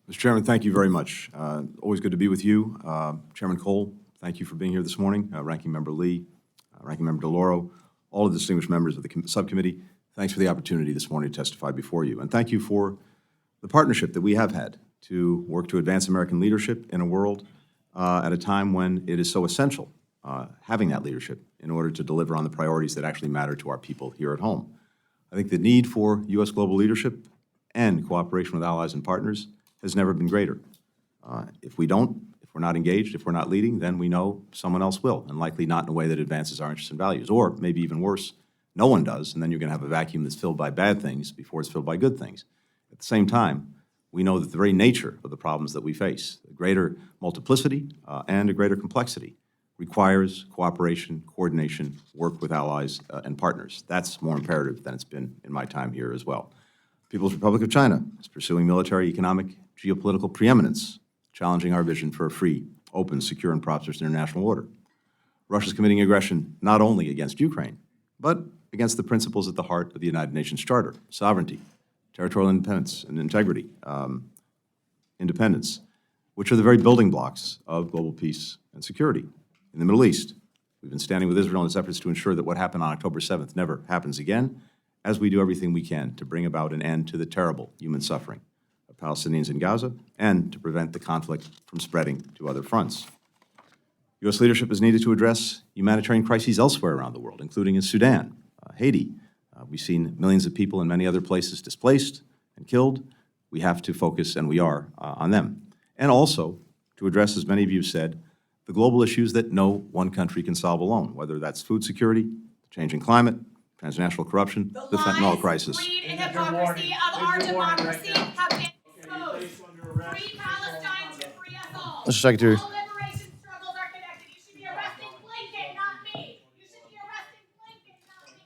Mr. Chairman, thank you very much. Always good to be with you. Chairman Cole, thank you for being here this morning. Ranking Member Lee, Ranking Member DeLauro, all of the distinguished members of the subcommittee, thanks for the opportunity this morning to testify before you. And thank you for the partnership that we have had to work to advance American leadership in a world at a time when it is so essential having that leadership in order to deliver on the priorities that actually matter to our people here at home. I think the need for U.S. global leadership and cooperation with allies and partners has never been greater. If we're not engaged, if we're not leading, then we know someone else will, and likely not in a way that advances our interests and values. Or maybe even worse, no one does, and then you're going to have a vacuum that's filled by bad things before it's filled by good things. At the same time, we know that the very nature of the problems that we face, a greater multiplicity and a greater complexity, requires cooperation, coordination, work with allies and partners. That's more imperative than it's been in my time here as well. People's Republic of China is pursuing military, economic, geopolitical preeminence, challenging our vision for a free, open, secure, and prosperous international order. Russia's committing aggression not only against Ukraine, but against the principles at the heart of the United Nations Charter: sovereignty, territorial independence and integrity, independence, which are the very building blocks of global peace and security. In the Middle East, we've been standing with Israel in its efforts to ensure that what happened on October 7th never happens again, as we do everything we can to bring about an end to the terrible human suffering of Palestinians in Gaza and to prevent the conflict from spreading to other fronts. U.S. leadership is needed to address humanitarian crises elsewhere around the world, including in Sudan, Haiti. We've seen millions of people in many other places displaced and killed. We have to focus, and we are, on them. And also to address, as many of you said, the global issues that no one country can solve alone, whether that's food security, the changing climate, transnational corruption, the fentanyl crisis. The lies, greed, and hypocrisy of our democracy have been exposed. Free Palestine to free us all. Mr. Secretary. All liberation struggles are connected. You should be arresting Blinken, not me. You should be arresting Blinken, not me.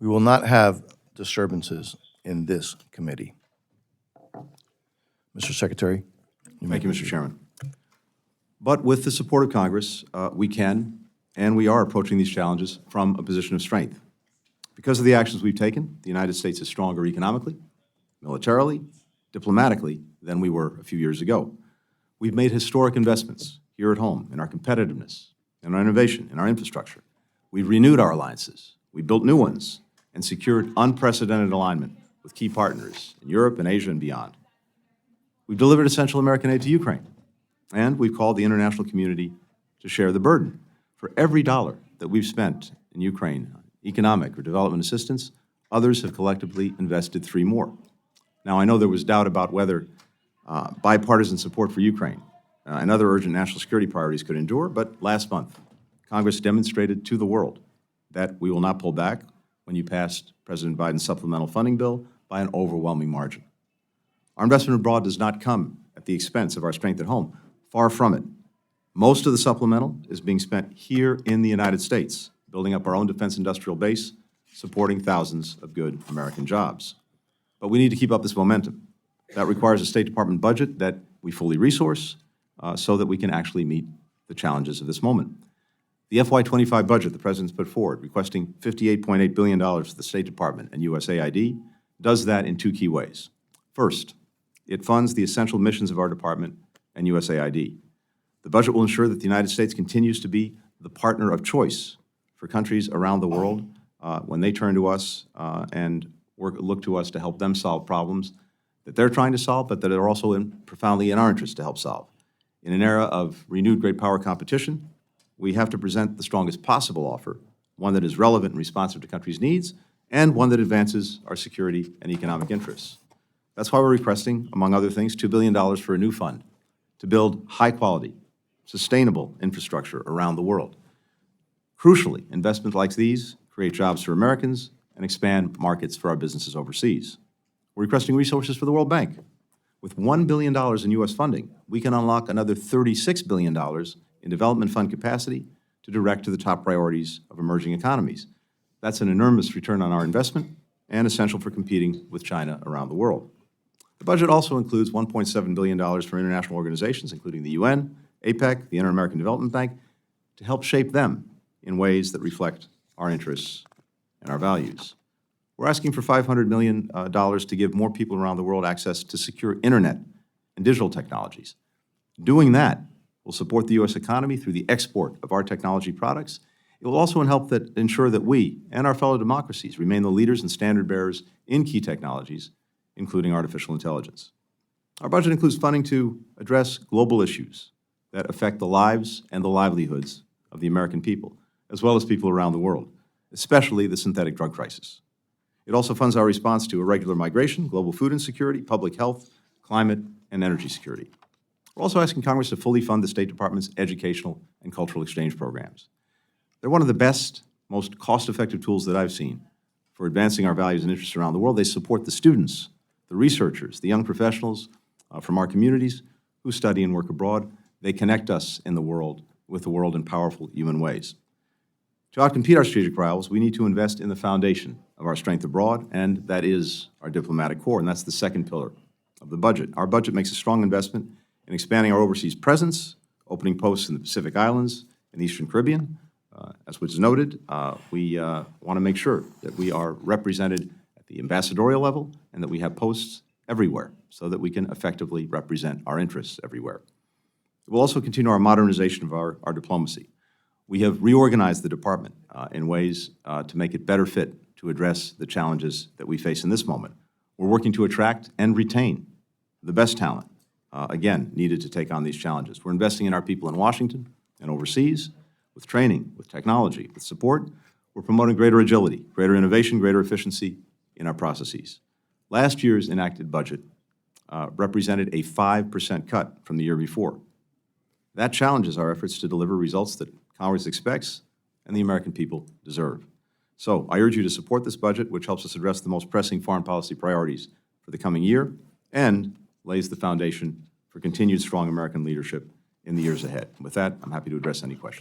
We will not have disturbances in this committee. Mr. Secretary. Thank you, Mr. Chairman. But with the support of Congress, we can and we are approaching these challenges from a position of strength. Because of the actions we've taken, the United States is stronger economically, militarily, diplomatically than we were a few years ago. We've made historic investments here at home in our competitiveness, in our innovation, in our infrastructure. We've renewed our alliances. We built new ones and secured unprecedented alignment with key partners in Europe and Asia and beyond. We've delivered essential American aid to Ukraine, and we've called the international community to share the burden. For every dollar that we've spent in Ukraine, economic or development assistance, others have collectively invested 3 more. Now, I know there was doubt about whether bipartisan support for Ukraine and other urgent national security priorities could endure, but last month, Congress demonstrated to the world that we will not pull back when you passed President Biden's supplemental funding bill by an overwhelming margin. Our investment abroad does not come at the expense of our strength at home. Far from it. Most of the supplemental is being spent here in the United States, building up our own defense industrial base, supporting thousands of good American jobs. But we need to keep up this momentum. That requires a State Department budget that we fully resource so that we can actually meet the challenges of this moment. The FY25 budget the President's put forward, requesting $58.8 billion for the State Department and USAID, does that in 2 key ways. First, it funds the essential missions of our department and USAID. The budget will ensure that the United States continues to be the partner of choice for countries around the world when they turn to us and look to us to help them solve problems that they're trying to solve, but that are also profoundly in our interest to help solve. In an era of renewed great power competition, we have to present the strongest possible offer, one that is relevant and responsive to countries' needs, and one that advances our security and economic interests. That's why we're requesting, among other things, $2 billion for a new fund to build high-quality, sustainable infrastructure around the world. Crucially, investments like these create jobs for Americans and expand markets for our businesses overseas. We're requesting resources for the World Bank. With $1 billion in U.S. funding, we can unlock another $36 billion in development fund capacity to direct to the top priorities of emerging economies. That's an enormous return on our investment and essential for competing with China around the world. The budget also includes $1.7 billion for international organizations, including the UN, APEC, the Inter-American Development Bank, to help shape them in ways that reflect our interests and our values. We're asking for $500 million to give more people around the world access to secure internet and digital technologies. Doing that will support the U.S. economy through the export of our technology products. It will also ensure that we and our fellow democracies remain the leaders and standard bearers in key technologies, including artificial intelligence. Our budget includes funding to address global issues that affect the lives and the livelihoods of the American people, as well as people around the world, especially the synthetic drug crisis. It also funds our response to irregular migration, global food insecurity, public health, climate, and energy security. We're also asking Congress to fully fund the State Department's educational and cultural exchange programs. They're one of the best, most cost-effective tools that I've seen for advancing our values and interests around the world. They support the students, the researchers, the young professionals from our communities who study and work abroad. They connect us in the world with the world in powerful human ways. To outcompete our strategic rivals, we need to invest in the foundation of our strength abroad, and that is our diplomatic corps, and that's the second pillar of the budget. Our budget makes a strong investment in expanding our overseas presence, opening posts in the Pacific Islands and the Eastern Caribbean. As was noted, we want to make sure that we are represented at the ambassadorial level and that we have posts everywhere so that we can effectively represent our interests everywhere. We'll also continue our modernization of our diplomacy. We have reorganized the department in ways to make it better fit to address the challenges that we face in this moment. We're working to attract and retain the best talent, again, needed to take on these challenges. We're investing in our people in Washington and overseas with training, with technology, with support. We're promoting greater agility, greater innovation, greater efficiency in our processes. Last year's enacted budget represented a 5% cut from the year before. That challenges our efforts to deliver results that Congress expects and the American people deserve. So I urge you to support this budget, which helps us address the most pressing foreign policy priorities for the coming year and lays the foundation for continued strong American leadership in the years ahead. With that, I'm happy to address any questions.